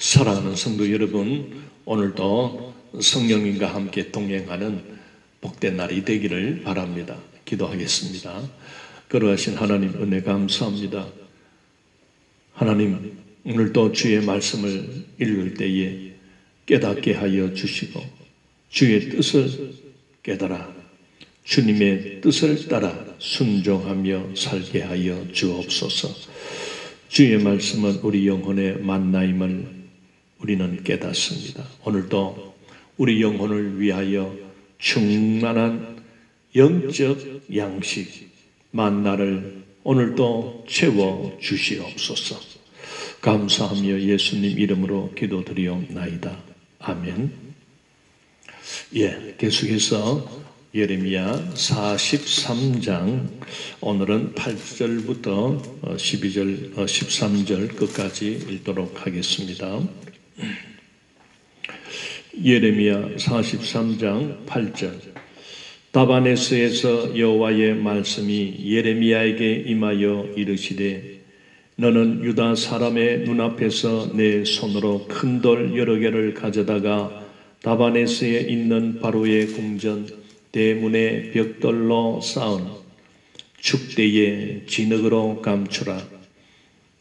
사랑하는 성도 여러분, 오늘도 성령님과 함께 동행하는 복된 날이 되기를 바랍니다. 기도하겠습니다. 거룩하신 하나님 은혜 감사합니다. 하나님, 오늘도 주의 말씀을 읽을 때에 깨닫게 하여 주시고 주의 뜻을 깨달아 주님의 뜻을 따라 순종하며 살게 하여 주옵소서. 주의 말씀은 우리 영혼의 만나임을 우리는 깨닫습니다. 오늘도 우리 영혼을 위하여 충만한 영적 양식 만나를 오늘도 채워 주시옵소서. 감사하며 예수님 이름으로 기도드리옵나이다. 아멘. 계속해서 예레미야 43장 오늘은 8절부터 12절, 13절 끝까지 읽도록 하겠습니다. 예레미야 43장 8절. 다바네스에서 여호와의 말씀이 예레미야에게 임하여 이르시되 너는 유다 사람의 눈앞에서 내 손으로 큰 돌 여러 개를 가져다가 다바네스에 있는 바로의 궁전 대문의 벽돌로 쌓은 축대에 진흙으로 감추라.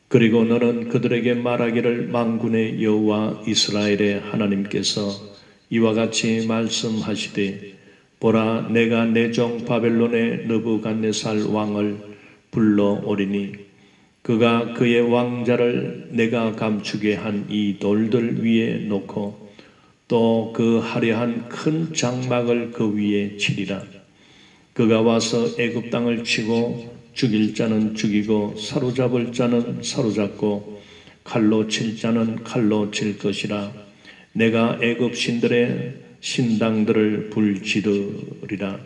그리고 너는 그들에게 말하기를 만군의 여호와 이스라엘의 하나님께서 이와 같이 말씀하시되 보라, 내가 내 종 바벨론의 느부갓네살 왕을 불러오리니 그가 그의 왕자를 내가 감추게 한 이 돌들 위에 놓고 또 그 화려한 큰 장막을 그 위에 치리라. 그가 와서 애굽 땅을 치고 죽일 자는 죽이고 사로잡을 자는 사로잡고 칼로 칠 자는 칼로 칠 것이라. 내가 애굽 신들의 신당들을 불지르리라.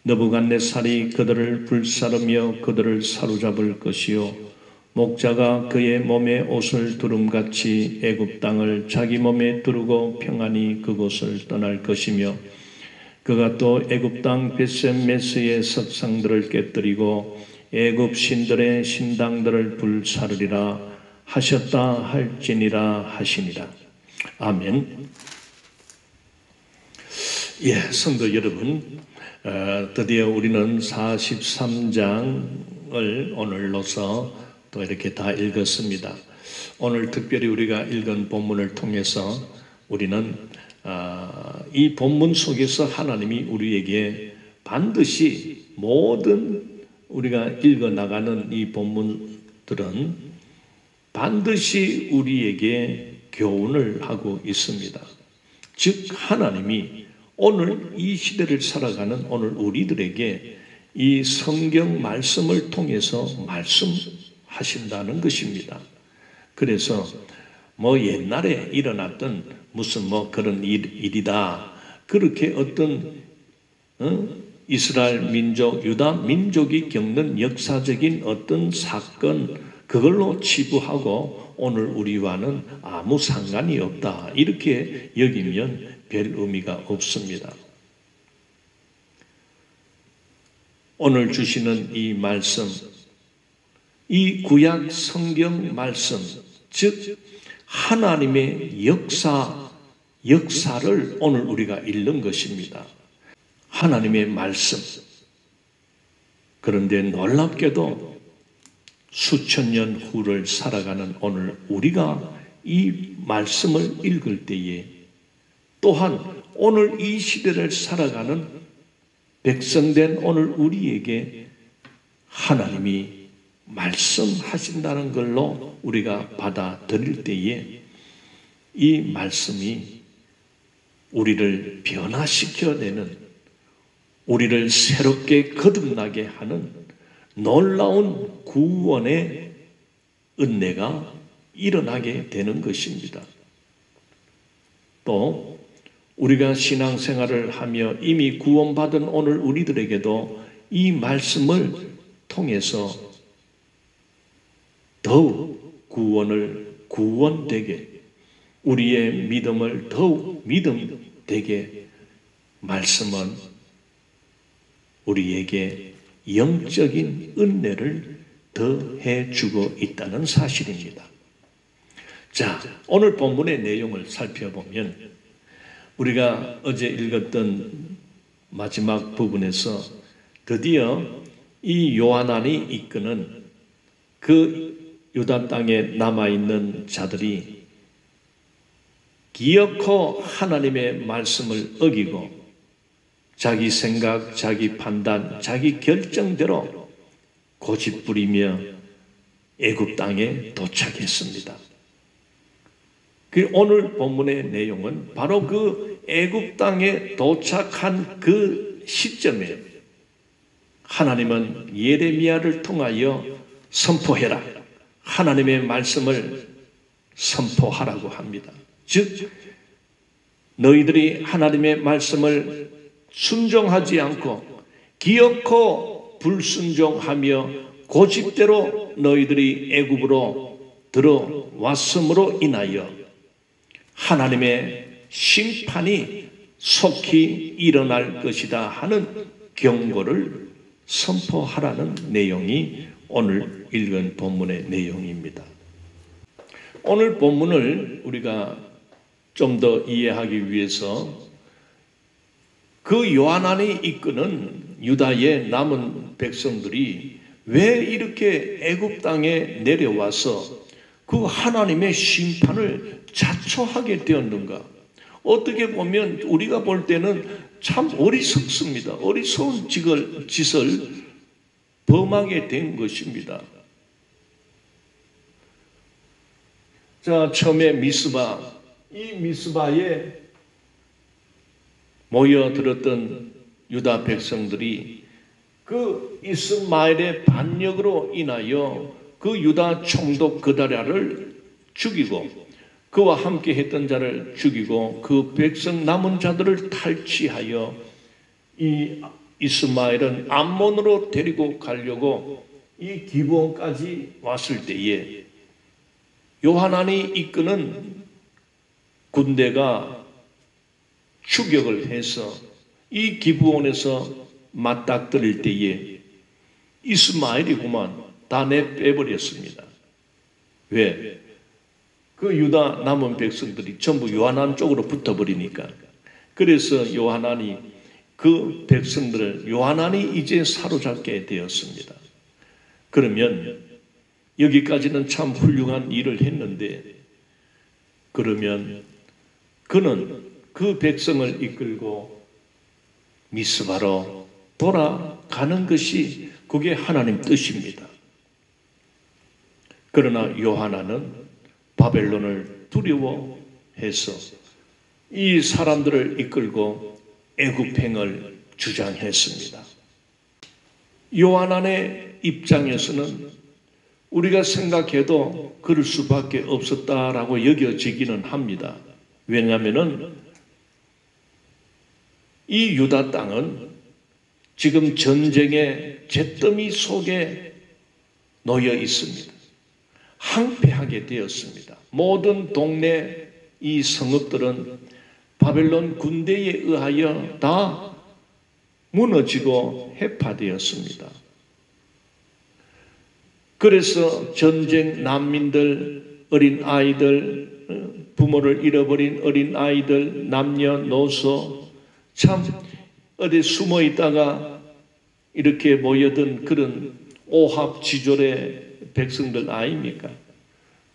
느부갓네살이 그들을 불사르며 그들을 사로잡을 것이요 목자가 그의 몸에 옷을 두름같이 애굽 땅을 자기 몸에 두르고 평안히 그곳을 떠날 것이며 그가 또 애굽 땅 벳셈메스의 석상들을 깨뜨리고 애굽 신들의 신당들을 불사르리라 하셨다 할지니라 하시니라. 아멘. 성도 여러분, 드디어 우리는 43장을 오늘로서 또 이렇게 다 읽었습니다. 오늘 특별히 우리가 읽은 본문을 통해서 우리는 이 본문 속에서 하나님이 우리에게 반드시 모든 우리가 읽어나가는 이 본문들은 반드시 우리에게 교훈을 하고 있습니다. 즉 하나님이 오늘 이 시대를 살아가는 오늘 우리들에게 이 성경 말씀을 통해서 말씀하신다는 것입니다. 그래서 옛날에 일어났던 무슨 그런 일이다 그렇게 어떤 이스라엘 민족, 유다 민족이 겪는 역사적인 어떤 사건 그걸로 치부하고 오늘 우리와는 아무 상관이 없다 이렇게 여기면 별 의미가 없습니다. 오늘 주시는 이 말씀, 이 구약 성경 말씀, 즉 하나님의 역사를 오늘 우리가 읽는 것입니다. 하나님의 말씀. 그런데 놀랍게도 수천 년 후를 살아가는 오늘 우리가 이 말씀을 읽을 때에 또한 오늘 이 시대를 살아가는 백성된 오늘 우리에게 하나님이 말씀하신다는 걸로 우리가 받아들일 때에 이 말씀이 우리를 변화시켜내는, 우리를 새롭게 거듭나게 하는 놀라운 구원의 은혜가 일어나게 되는 것입니다. 또 우리가 신앙생활을 하며 이미 구원받은 오늘 우리들에게도 이 말씀을 통해서 더욱 구원되게 우리의 믿음을 더욱 믿음되게 말씀은 우리에게 영적인 은혜를 더해 주고 있다는 사실입니다. 자, 오늘 본문의 내용을 살펴보면 우리가 어제 읽었던 마지막 부분에서 드디어 이 요하난이 이끄는 그 유다 땅에 남아있는 자들이 기어코 하나님의 말씀을 어기고 자기 생각, 자기 판단, 자기 결정대로 고집부리며 애굽 땅에 도착했습니다. 오늘 본문의 내용은 바로 그 애굽 땅에 도착한 그 시점에 하나님은 예레미야를 통하여 선포해라, 하나님의 말씀을 선포하라고 합니다. 즉 너희들이 하나님의 말씀을 순종하지 않고 기어코 불순종하며 고집대로 너희들이 애굽으로 들어왔음으로 인하여 하나님의 심판이 속히 일어날 것이다 하는 경고를 선포하라는 내용이 오늘 읽은 본문의 내용입니다. 오늘 본문을 우리가 좀 더 이해하기 위해서 그 요하난이 이끄는 유다의 남은 백성들이 왜 이렇게 애굽 땅에 내려와서 그 하나님의 심판을 자초하게 되었는가? 어떻게 보면 우리가 볼 때는 참 어리석습니다. 어리석은 짓을 범하게 된 것입니다. 자, 처음에 미스바, 이 미스바에 모여들었던 유다 백성들이 그 이스마엘의 반역으로 인하여 그 유다 총독 그다랴를 죽이고 그와 함께 했던 자를 죽이고 그 백성 남은 자들을 탈취하여 이 이스마엘은 암몬으로 데리고 가려고 이 기브온까지 왔을 때에 요하난이 이끄는 군대가 추격을 해서 이 기브온에서 맞닥뜨릴 때에 이스마엘이구만 다 내빼버렸습니다. 왜? 그 유다 남은 백성들이 전부 요하난 쪽으로 붙어버리니까. 그래서 요하난이 그 백성들을 요하난이 이제 사로잡게 되었습니다. 그러면 여기까지는 참 훌륭한 일을 했는데 그러면 그는 그 백성을 이끌고 미스바로 돌아가는 것이 그게 하나님 뜻입니다. 그러나 요하난은 바벨론을 두려워해서 이 사람들을 이끌고 애굽행을 주장했습니다. 요하난의 입장에서는 우리가 생각해도 그럴 수밖에 없었다라고 여겨지기는 합니다. 왜냐하면 이 유다 땅은 지금 전쟁의 잿더미 속에 놓여 있습니다. 항폐하게 되었습니다. 모든 동네 이 성읍들은 바벨론 군대에 의하여 다 무너지고 해파되었습니다. 그래서 전쟁 난민들, 어린 아이들, 부모를 잃어버린 어린 아이들, 남녀노소 참 어디 숨어 있다가 이렇게 모여든 그런 오합지졸의 백성들 아닙니까?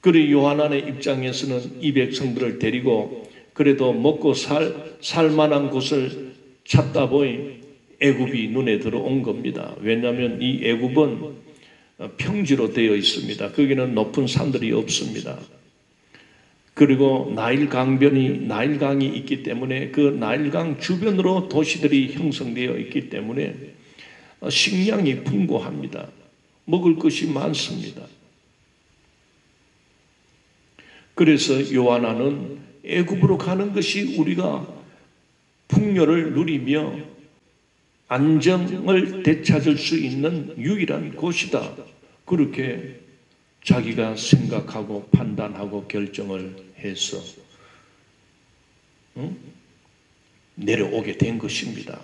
그리고 요하난의 입장에서는 이 백성들을 데리고 그래도 먹고 살 만한 곳을 찾다 보니 애굽이 눈에 들어온 겁니다. 왜냐하면 이 애굽은 평지로 되어 있습니다. 거기는 높은 산들이 없습니다. 그리고 나일강이 있기 때문에 그 나일강 주변으로 도시들이 형성되어 있기 때문에 식량이 풍부합니다. 먹을 것이 많습니다. 그래서 요하난은 애굽으로 가는 것이 우리가 풍요를 누리며 안정을 되찾을 수 있는 유일한 곳이다. 그렇게 자기가 생각하고 판단하고 결정을 해서 내려오게 된 것입니다.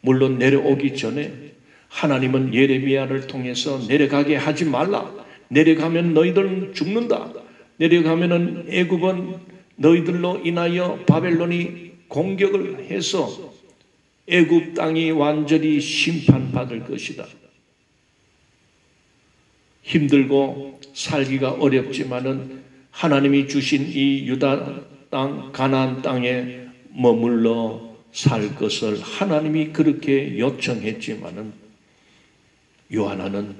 물론 내려오기 전에 하나님은 예레미야를 통해서 내려가게 하지 말라. 내려가면 너희들은 죽는다. 내려가면은 애굽은 너희들로 인하여 바벨론이 공격을 해서 애굽 땅이 완전히 심판받을 것이다. 힘들고 살기가 어렵지만은 하나님이 주신 이 유다 땅, 가나안 땅에 머물러 살 것을 하나님이 그렇게 요청했지만은 요하나는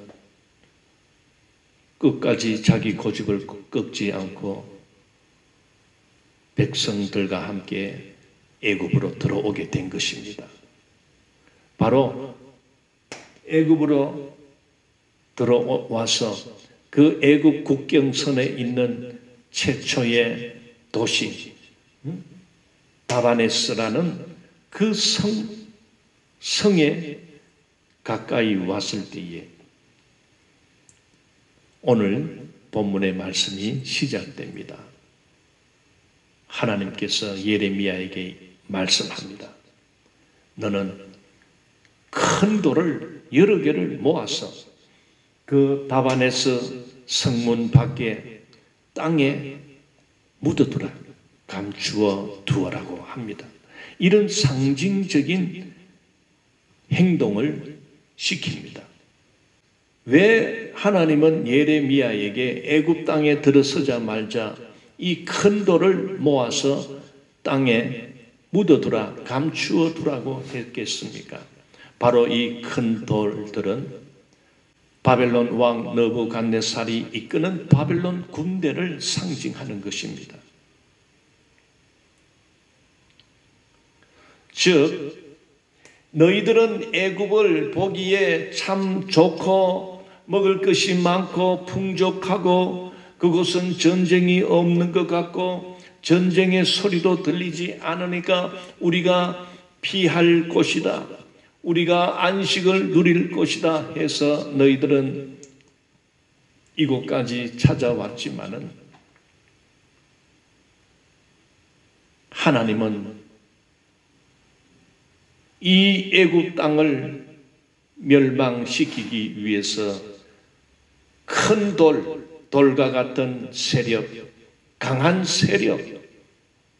끝까지 자기 고집을 꺾지 않고 백성들과 함께 애굽으로 들어오게 된 것입니다. 바로 애굽으로 들어와서 그 애굽 국경선에 있는 최초의 도시 다바네스라는 그 성에 가까이 왔을 때에 오늘 본문의 말씀이 시작됩니다. 하나님께서 예레미야에게 말씀합니다. 너는 큰 돌을 여러 개를 모아서 그 다바네스 성문 밖에 땅에 묻어두라, 감추어 두어라고 합니다. 이런 상징적인 행동을 시킵니다. 왜 하나님은 예레미야에게 애굽 땅에 들어서자마자 이 큰 돌을 모아서 땅에 묻어두라, 감추어 두라고 했겠습니까? 바로 이 큰 돌들은 바벨론 왕 느부갓네살이 이끄는 바벨론 군대를 상징하는 것입니다. 즉 너희들은 애굽을 보기에 참 좋고 먹을 것이 많고 풍족하고 그곳은 전쟁이 없는 것 같고 전쟁의 소리도 들리지 않으니까 우리가 피할 곳이다, 우리가 안식을 누릴 곳이다 해서 너희들은 이곳까지 찾아왔지만은 하나님은 이 애굽 땅을 멸망시키기 위해서 큰 돌과 같은 세력, 강한 세력,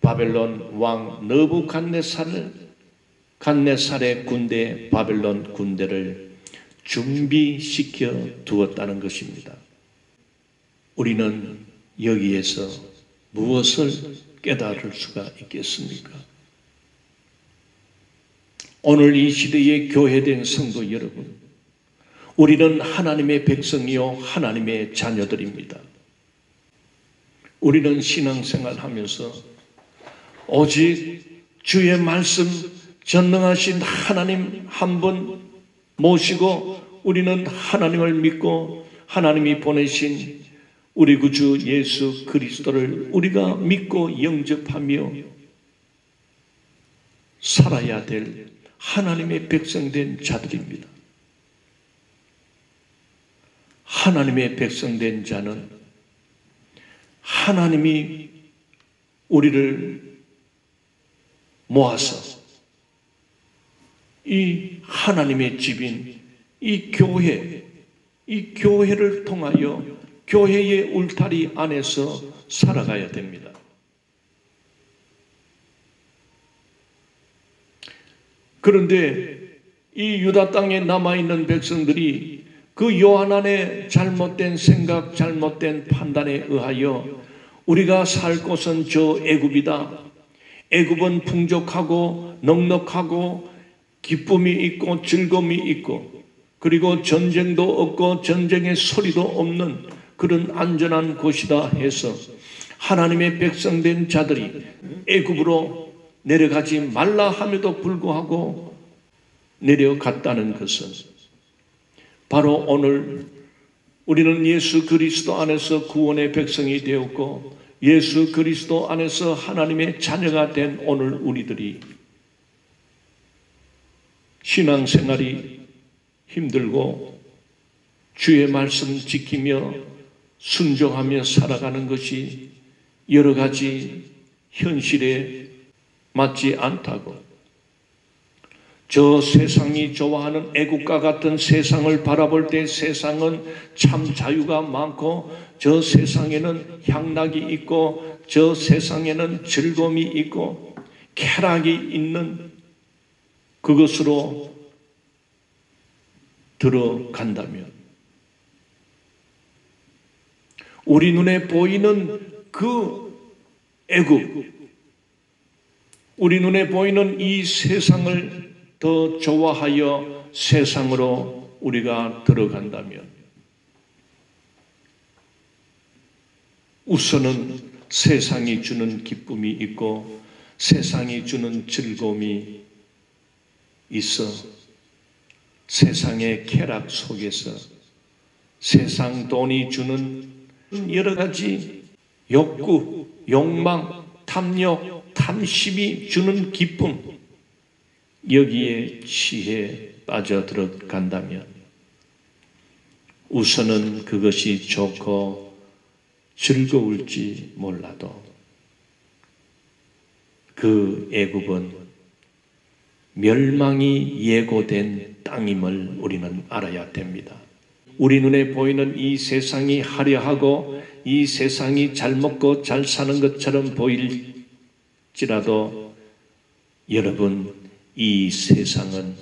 바벨론 왕 느부갓네살의 군대, 바벨론 군대를 준비시켜 두었다는 것입니다. 우리는 여기에서 무엇을 깨달을 수가 있겠습니까? 오늘 이 시대의 교회된 성도 여러분, 우리는 하나님의 백성이요 하나님의 자녀들입니다. 우리는 신앙생활하면서 오직 주의 말씀 전능하신 하나님 한 분 모시고 우리는 하나님을 믿고 하나님이 보내신 우리 구주 예수 그리스도를 우리가 믿고 영접하며 살아야 될 하나님의 백성된 자들입니다. 하나님의 백성된 자는 하나님이 우리를 모아서 이 하나님의 집인 이 교회를 통하여 교회의 울타리 안에서 살아가야 됩니다. 그런데 이 유다 땅에 남아있는 백성들이 그 요한안의 잘못된 생각, 잘못된 판단에 의하여 우리가 살 곳은 저 애굽이다, 애굽은 풍족하고 넉넉하고 기쁨이 있고 즐거움이 있고 그리고 전쟁도 없고 전쟁의 소리도 없는 그런 안전한 곳이다 해서 하나님의 백성된 자들이 애굽으로 내려가지 말라 함에도 불구하고 내려갔다는 것은 바로 오늘 우리는 예수 그리스도 안에서 구원의 백성이 되었고 예수 그리스도 안에서 하나님의 자녀가 된 오늘 우리들이 신앙생활이 힘들고 주의 말씀 지키며 순종하며 살아가는 것이 여러 가지 현실에 맞지 않다고 저 세상이 좋아하는 애국과 같은 세상을 바라볼 때 세상은 참 자유가 많고 저 세상에는 향락이 있고 저 세상에는 즐거움이 있고 쾌락이 있는 그것으로 들어간다면 우리 눈에 보이는 그 애국, 우리 눈에 보이는 이 세상을 더 좋아하여 세상으로 우리가 들어간다면 우선은 세상이 주는 기쁨이 있고 세상이 주는 즐거움이 있어 세상의 쾌락 속에서 세상 돈이 주는 여러 가지 욕구, 욕망, 탐욕, 탐심이 주는 기쁨 여기에 취해 빠져들어간다면 우선은 그것이 좋고 즐거울지 몰라도 그 애굽은 멸망이 예고된 땅임을 우리는 알아야 됩니다. 우리 눈에 보이는 이 세상이 화려하고 이 세상이 잘 먹고 잘 사는 것처럼 보일지라도 여러분 이 세상은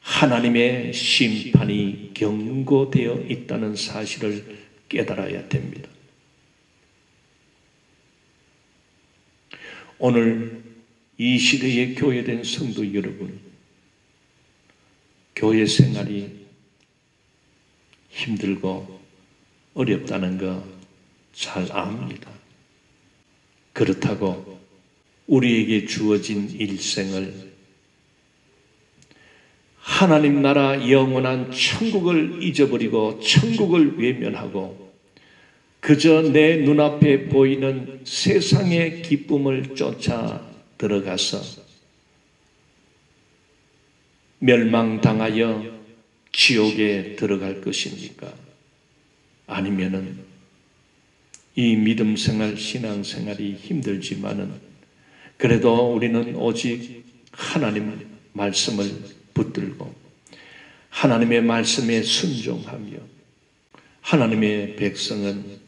하나님의 심판이 경고되어 있다는 사실을 깨달아야 됩니다. 오늘 이 시대의 교회된 성도 여러분, 교회 생활이 힘들고 어렵다는 거 잘 압니다. 그렇다고 우리에게 주어진 일생을 하나님 나라 영원한 천국을 잊어버리고 천국을 외면하고 그저 내 눈앞에 보이는 세상의 기쁨을 쫓아 들어가서 멸망당하여 지옥에 들어갈 것입니까? 아니면은 이 믿음 생활, 신앙 생활이 힘들지만은 그래도 우리는 오직 하나님 말씀을 붙들고 하나님의 말씀에 순종하며 하나님의 백성은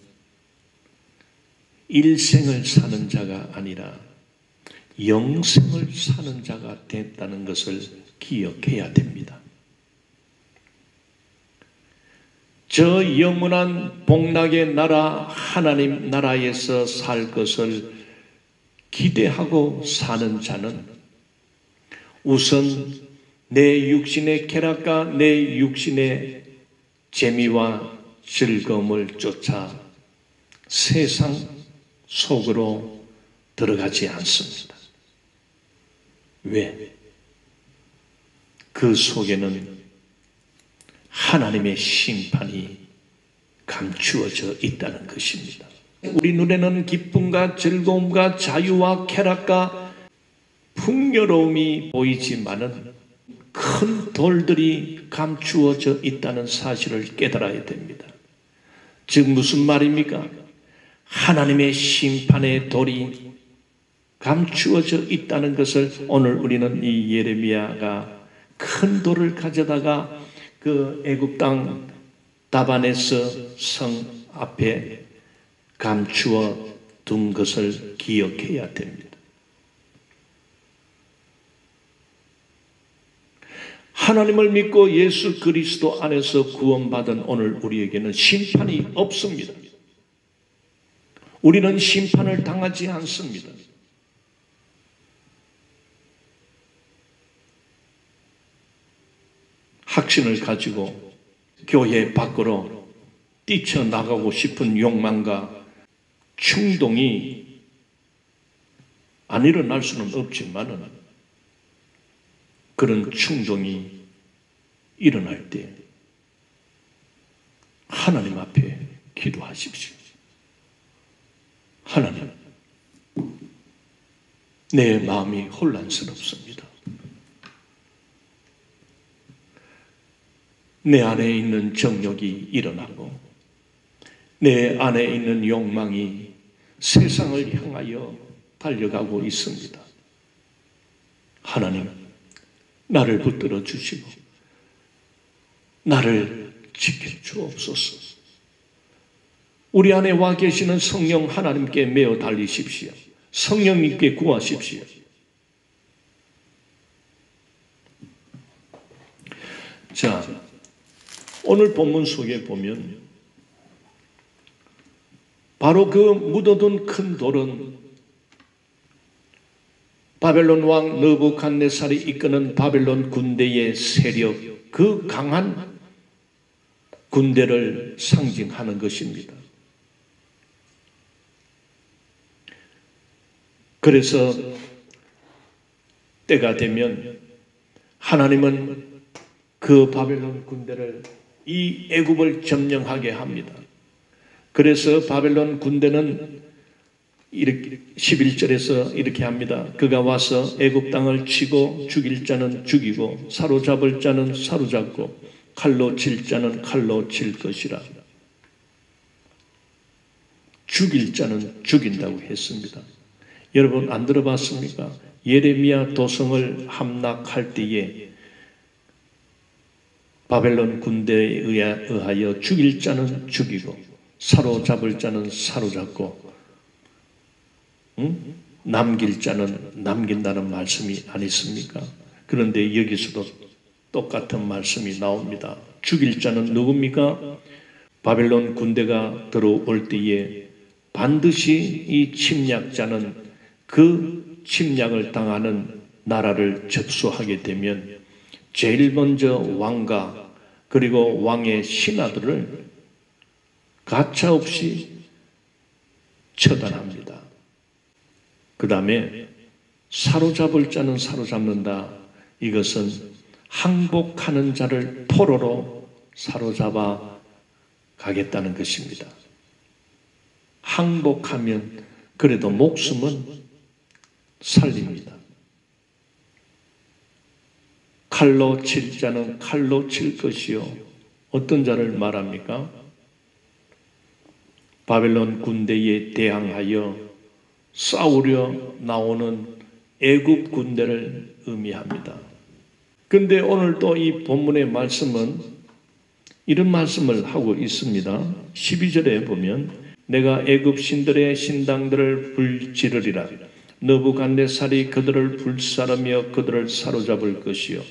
일생을 사는 자가 아니라 영생을 사는 자가 됐다는 것을 기억해야 됩니다. 저 영원한 복락의 나라 하나님 나라에서 살 것을 기대하고 사는 자는 우선 내 육신의 쾌락과 내 육신의 재미와 즐거움을 쫓아 세상 속으로 들어가지 않습니다. 왜? 그 속에는 하나님의 심판이 감추어져 있다는 것입니다. 우리 눈에는 기쁨과 즐거움과 자유와 쾌락과 풍요로움이 보이지만은 큰 돌들이 감추어져 있다는 사실을 깨달아야 됩니다. 즉 무슨 말입니까? 하나님의 심판의 돌이 감추어져 있다는 것을 오늘 우리는 이 예레미야가 큰 돌을 가져다가 그 애굽 땅 다반에서 성 앞에 감추어 둔 것을 기억해야 됩니다. 하나님을 믿고 예수 그리스도 안에서 구원받은 오늘 우리에게는 심판이 없습니다. 우리는 심판을 당하지 않습니다. 확신을 가지고 교회 밖으로 뛰쳐나가고 싶은 욕망과 충동이 안 일어날 수는 없지만 그런 충동이 일어날 때 하나님 앞에 기도하십시오. 하나님, 내 마음이 혼란스럽습니다. 내 안에 있는 정욕이 일어나고 내 안에 있는 욕망이 세상을 향하여 달려가고 있습니다. 하나님, 나를 붙들어 주시고 나를 지켜 주옵소서. 우리 안에 와 계시는 성령 하나님께 매어 달리십시오. 성령님께 구하십시오. 자, 오늘 본문 속에 보면 바로 그 묻어둔 큰 돌은 바벨론 왕 느부갓네살이 이끄는 바벨론 군대의 세력, 그 강한 군대를 상징하는 것입니다. 그래서 때가 되면 하나님은 그 바벨론 군대를 이 애굽을 점령하게 합니다. 그래서 바벨론 군대는 이렇게 11절에서 이렇게 합니다. 그가 와서 애굽 땅을 치고 죽일 자는 죽이고 사로잡을 자는 사로잡고 칼로 칠 자는 칼로 칠 것이라. 죽일 자는 죽인다고 했습니다. 여러분 안 들어봤습니까? 예레미야 도성을 함락할 때에 바벨론 군대에 의하여 죽일 자는 죽이고 사로잡을 자는 사로잡고 남길 자는 남긴다는 말씀이 안 있습니까? 그런데 여기서도 똑같은 말씀이 나옵니다. 죽일 자는 누굽니까? 바벨론 군대가 들어올 때에 반드시 이 침략자는 그 침략을 당하는 나라를 접수하게 되면 제일 먼저 왕가 그리고 왕의 신하들을 가차없이 처단합니다. 그 다음에 사로잡을 자는 사로잡는다. 이것은 항복하는 자를 포로로 사로잡아 가겠다는 것입니다. 항복하면 그래도 목숨은 살립니다. 칼로 칠 자는 칼로 칠 것이요. 어떤 자를 말합니까? 바벨론 군대에 대항하여 싸우려 나오는 애굽 군대를 의미합니다. 그런데 오늘 또 이 본문의 말씀은 이런 말씀을 하고 있습니다. 12절에 보면 내가 애굽 신들의 신당들을 불지르리라. 느부갓네살이 그들을 불사르며 그들을 사로잡을 것이요.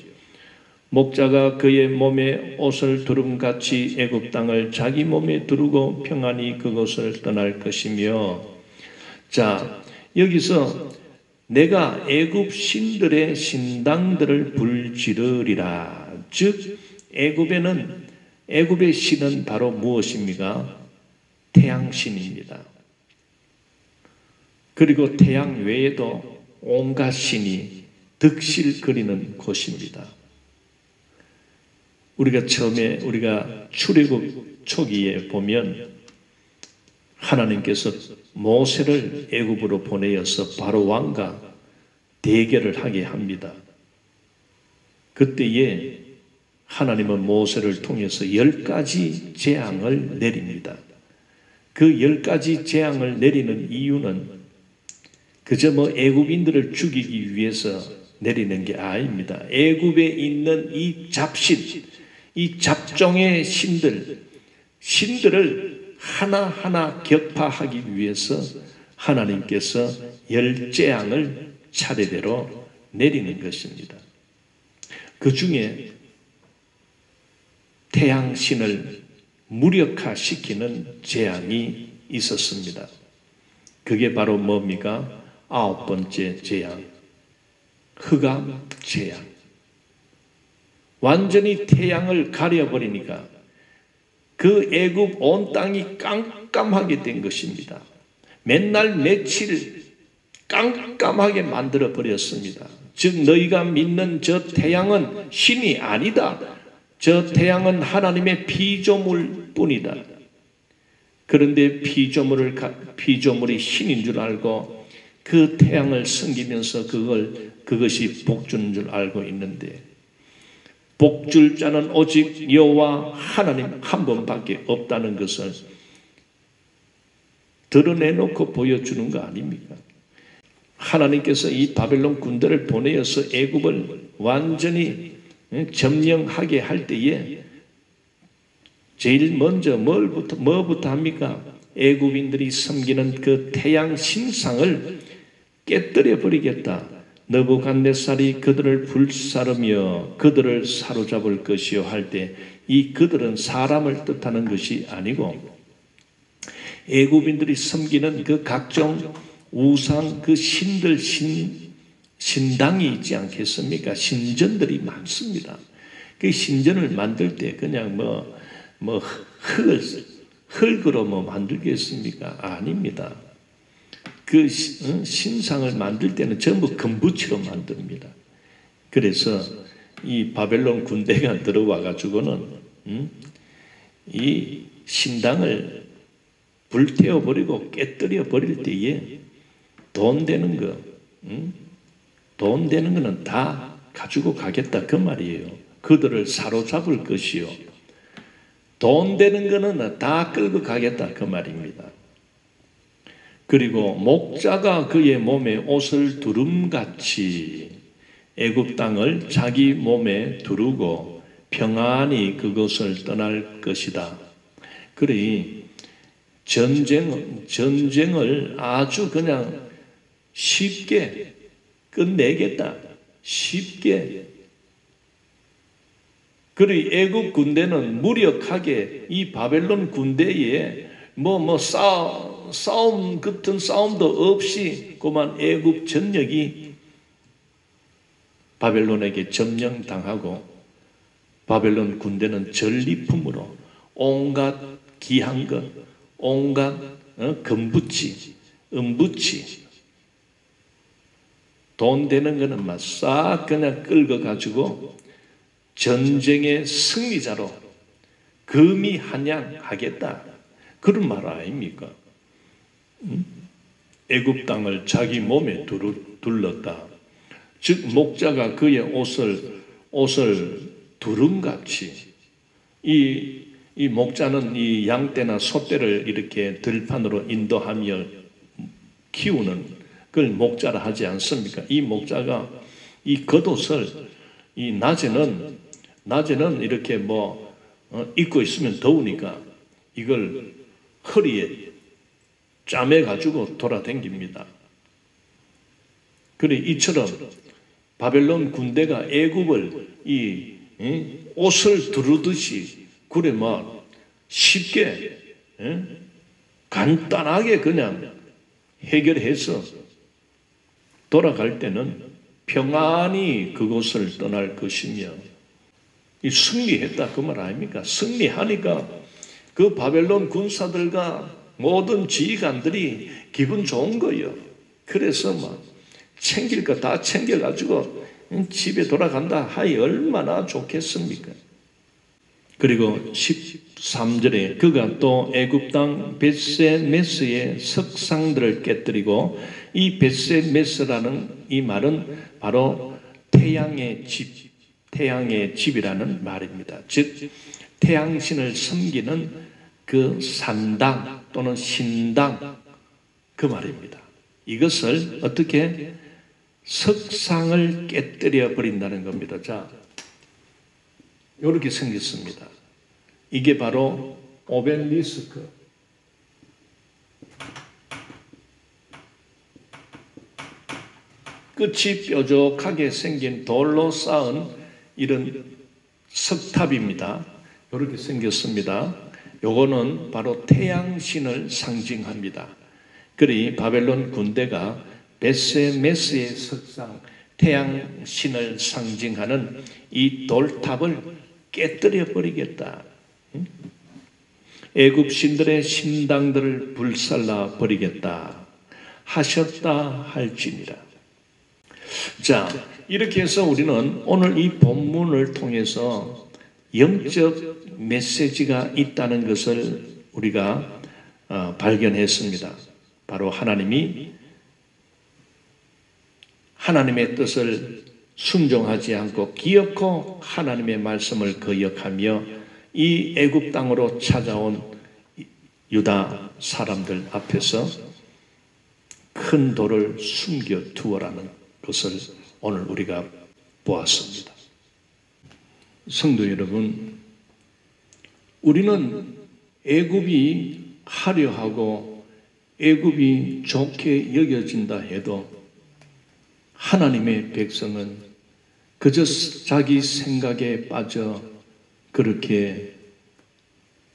목자가 그의 몸에 옷을 두름같이 애굽 땅을 자기 몸에 두르고 평안히 그곳을 떠날 것이며. 자, 여기서 내가 애굽 신들의 신당들을 불지르리라. 즉 애굽의 신은 바로 무엇입니까? 태양신입니다. 그리고 태양 외에도 온갖 신이 득실거리는 곳입니다. 우리가 출애굽 초기에 보면 하나님께서 모세를 애굽으로 보내어서 바로 왕과 대결을 하게 합니다. 그때에 하나님은 모세를 통해서 10가지 재앙을 내립니다. 그 10가지 재앙을 내리는 이유는 그저 애굽인들을 죽이기 위해서 내리는 게 아닙니다. 애굽에 있는 이 잡신, 이 잡종의 신들을 하나하나 격파하기 위해서 하나님께서 10재앙을 차례대로 내리는 것입니다. 그 중에 태양신을 무력화시키는 재앙이 있었습니다. 그게 바로 뭡니까? 9번째 재앙, 흑암 재앙. 완전히 태양을 가려버리니까 그 애굽 온 땅이 깜깜하게 된 것입니다. 맨날 며칠 깜깜하게 만들어 버렸습니다. 즉 너희가 믿는 저 태양은 신이 아니다. 저 태양은 하나님의 피조물 뿐이다. 그런데 피조물이 신인 줄 알고 그 태양을 섬기면서 그것이 복주는 줄 알고 있는데, 복줄 자는 오직 여호와 하나님 한 분밖에 없다는 것을 드러내놓고 보여주는 거 아닙니까? 하나님께서 이 바벨론 군대를 보내어서 애굽을 완전히 점령하게 할 때에 제일 먼저 뭐부터 합니까? 애굽인들이 섬기는 그 태양 신상을 깨뜨려 버리겠다. 느부갓네살이 그들을 불사르며 그들을 사로잡을 것이요 할 때 이 그들은 사람을 뜻하는 것이 아니고 애굽인들이 섬기는 그 각종 우상 그 신들 신당이 있지 않겠습니까? 신전들이 많습니다. 그 신전을 만들 때 그냥 흙으로 만들겠습니까? 아닙니다. 그 신상을 만들 때는 전부 금붙이로 만듭니다. 그래서 이 바벨론 군대가 들어와 가지고는 이 신당을 불태워 버리고 깨뜨려 버릴 때에 돈 되는 거는 다 가지고 가겠다 그 말이에요. 그들을 사로잡을 것이요. 돈 되는 거는 다 끌고 가겠다 그 말입니다. 그리고 목자가 그의 몸에 옷을 두름같이 애굽 땅을 자기 몸에 두르고 평안히 그것을 떠날 것이다. 그러니 전쟁을 아주 그냥 쉽게 끝내겠다. 쉽게. 그리고 애굽 군대는 무력하게 이 바벨론 군대에 싸움 같은 싸움도 없이 그만 애굽 전역이 바벨론에게 점령당하고 바벨론 군대는 전리품으로 온갖 귀한 것, 온갖 금붙이, 은붙이, 돈 되는 거는 막 싹 그냥 끌고 가지고 전쟁의 승리자로 금이 한양하겠다. 그런 말 아닙니까? 애굽 땅을 자기 몸에 둘렀다. 즉 목자가 그의 옷을 두름같이 이 목자는 이 양떼나 소떼를 이렇게 들판으로 인도하며 키우는 그걸 목자라 하지 않습니까? 이 목자가 이 겉옷을 이 낮에는 이렇게 입고 있으면 더우니까 이걸 허리에 짜매 가지고 돌아다닙니다. 그래 이처럼 바벨론 군대가 애굽을 옷을 두르듯이 그래 쉽게 간단하게 그냥 해결해서 돌아갈 때는 평안히 그곳을 떠날 것이며 승리했다 그 말 아닙니까? 승리하니까 그 바벨론 군사들과 모든 지휘관들이 기분 좋은 거예요. 그래서 챙길 거 다 챙겨가지고 집에 돌아간다 하이 얼마나 좋겠습니까? 그리고 13절에 그가 또 애굽 땅 벳세메스의 석상들을 깨뜨리고 이 벳세메스라는 이 말은 바로 태양의 집이라는 말입니다. 즉 태양신을 섬기는 그 산당 또는 신당 그 말입니다. 이것을 어떻게 석상을 깨뜨려 버린다는 겁니다. 자, 이렇게 생겼습니다. 이게 바로 오벨리스크. 끝이 뾰족하게 생긴 돌로 쌓은 이런 석탑입니다. 이렇게 생겼습니다. 요거는 바로 태양신을 상징합니다. 그리 바벨론 군대가 벳세메스의 석상, 태양신을 상징하는 이 돌탑을 깨뜨려 버리겠다. 애굽 신들의 신당들을 불살라 버리겠다 하셨다 할지니라. 자, 이렇게 해서 우리는 오늘 이 본문을 통해서 영적 메시지가 있다는 것을 우리가 발견했습니다. 바로 하나님의 뜻을 순종하지 않고 기어코 하나님의 말씀을 거역하며 이 애굽 땅으로 찾아온 유다 사람들 앞에서 큰 돌을 숨겨 두어라는 것을 오늘 우리가 보았습니다. 성도 여러분, 우리는 애굽이 화려하고 애굽이 좋게 여겨진다 해도 하나님의 백성은 그저 자기 생각에 빠져 그렇게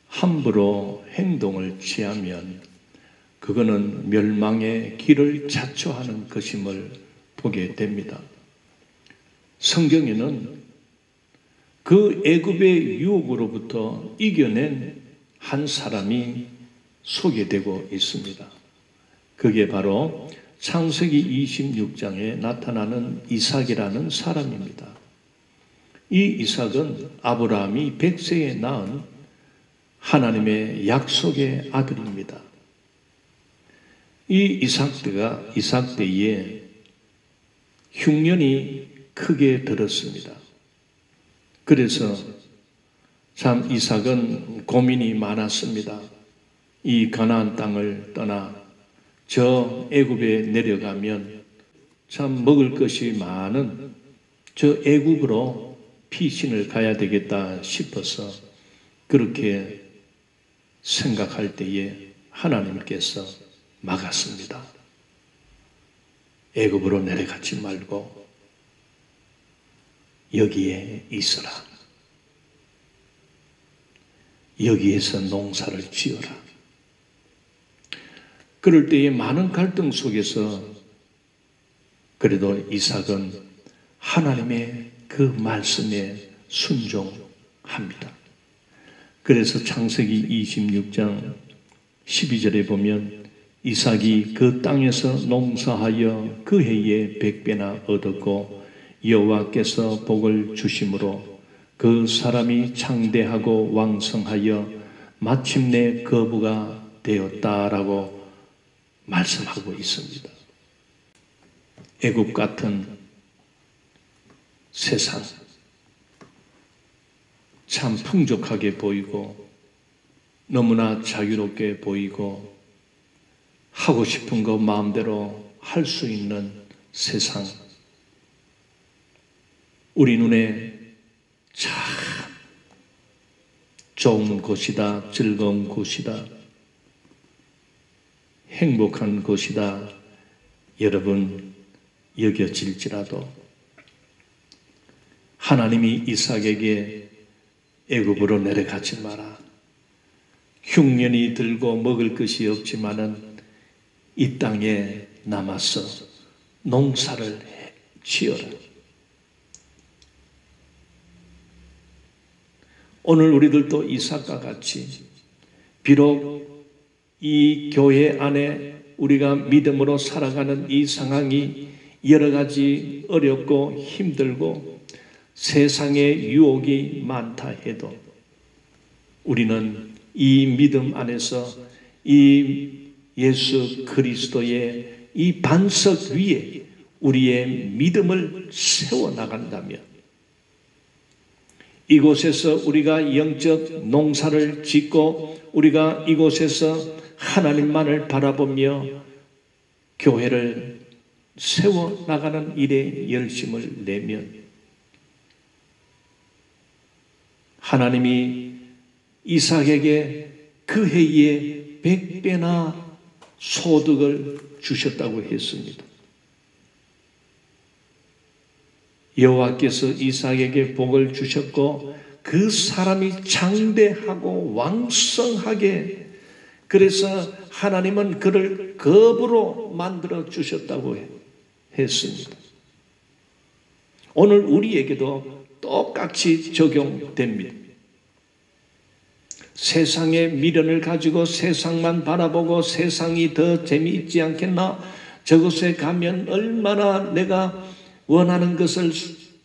함부로 행동을 취하면 그거는 멸망의 길을 자초하는 것임을 보게 됩니다. 성경에는 그 애굽의 유혹으로부터 이겨낸 한 사람이 소개되고 있습니다. 그게 바로 창세기 26장에 나타나는 이삭이라는 사람입니다. 이 이삭은 아브라함이 100세에 낳은 하나님의 약속의 아들입니다. 이 이삭 때에 흉년이 크게 들었습니다. 그래서 참 이삭은 고민이 많았습니다. 이 가나안 땅을 떠나 저 애굽에 내려가면 참 먹을 것이 많은 저 애굽으로 피신을 가야 되겠다 싶어서 그렇게 생각할 때에 하나님께서 막았습니다. 애굽으로 내려가지 말고 여기에 있어라. 여기에서 농사를 지어라. 그럴 때에 많은 갈등 속에서 그래도 이삭은 하나님의 그 말씀에 순종합니다. 그래서 창세기 26장 12절에 보면 이삭이 그 땅에서 농사하여 그 해에 100배나 얻었고 여호와께서 복을 주심으로 그 사람이 창대하고 왕성하여 마침내 거부가 되었다라고 말씀하고 있습니다. 애굽 같은 세상 참 풍족하게 보이고 너무나 자유롭게 보이고 하고 싶은 거 마음대로 할 수 있는 세상, 우리 눈에 참 좋은 곳이다, 즐거운 곳이다, 행복한 곳이다 여러분 여겨질지라도 하나님이 이삭에게 애굽으로 내려가지 마라. 흉년이 들고 먹을 것이 없지만은 이 땅에 남아서 농사를 지어라. 오늘 우리들도 이삭과 같이 비록 이 교회 안에 우리가 믿음으로 살아가는 이 상황이 여러 가지 어렵고 힘들고 세상에 유혹이 많다 해도 우리는 이 믿음 안에서 이 예수 그리스도의 이 반석 위에 우리의 믿음을 세워나간다면 이곳에서 우리가 영적 농사를 짓고 우리가 이곳에서 하나님만을 바라보며 교회를 세워나가는 일에 열심을 내면 하나님이 이삭에게 그 해에 100배나 소득을 주셨다고 했습니다. 여호와께서 이삭에게 복을 주셨고 그 사람이 장대하고 왕성하게 그래서 하나님은 그를 겁으로 만들어 주셨다고 했습니다. 오늘 우리에게도 똑같이 적용됩니다. 세상의 미련을 가지고 세상만 바라보고 세상이 더 재미있지 않겠나? 저곳에 가면 얼마나 내가 원하는 것을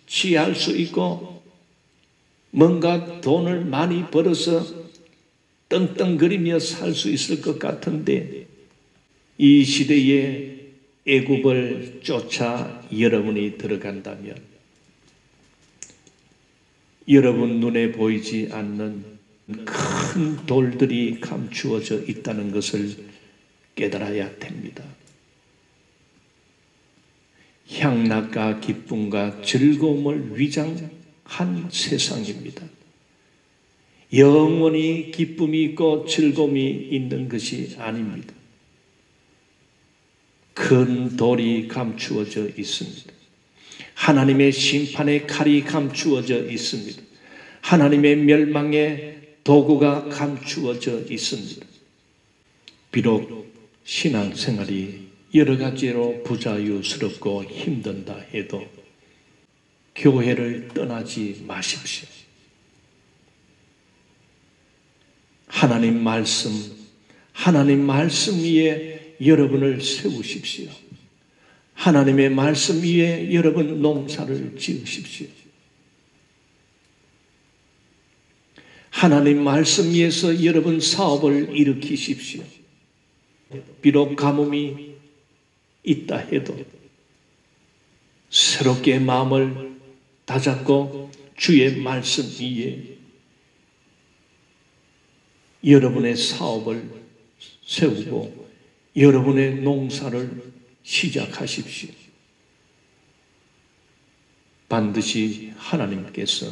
취할 수 있고 뭔가 돈을 많이 벌어서 떵떵거리며 살 수 있을 것 같은데 이 시대에 애굽을 쫓아 여러분이 들어간다면 여러분 눈에 보이지 않는 큰 돌들이 감추어져 있다는 것을 깨달아야 됩니다. 향락과 기쁨과 즐거움을 위장한 세상입니다. 영원히 기쁨이 있고 즐거움이 있는 것이 아닙니다. 큰 돌이 감추어져 있습니다. 하나님의 심판의 칼이 감추어져 있습니다. 하나님의 멸망의 도구가 감추어져 있습니다. 비록 신앙생활이 여러 가지로 부자유스럽고 힘든다 해도 교회를 떠나지 마십시오. 하나님 말씀 위에 여러분을 세우십시오. 하나님의 말씀 위에 여러분 농사를 지으십시오. 하나님 말씀 위에서 여러분 사업을 일으키십시오. 비록 가뭄이 있다 해도 새롭게 마음을 다잡고 주의 말씀 위에 여러분의 사업을 세우고 여러분의 농사를 시작하십시오. 반드시 하나님께서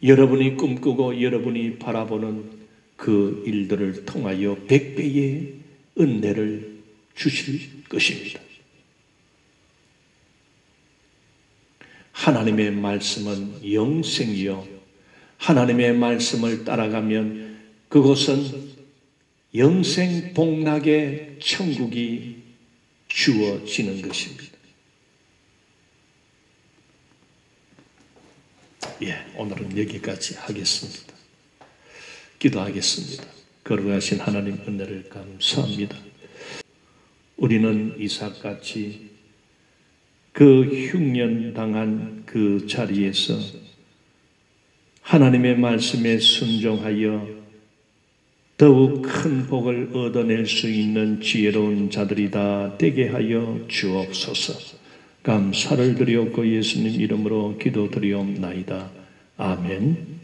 여러분이 꿈꾸고 여러분이 바라보는 그 일들을 통하여 100배의 은혜를 주실 것입니다. 하나님의 말씀은 영생이요, 하나님의 말씀을 따라가면 그곳은 영생 복락의 천국이 주어지는 것입니다. 오늘은 여기까지 하겠습니다. 기도하겠습니다. 거룩하신 하나님 은혜를 감사합니다. 우리는 이삭같이 그 흉년당한 그 자리에서 하나님의 말씀에 순종하여 더욱 큰 복을 얻어낼 수 있는 지혜로운 자들이다 되게 하여 주옵소서. 감사를 드리옵고 예수님 이름으로 기도드리옵나이다. 아멘.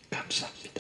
감사합니다.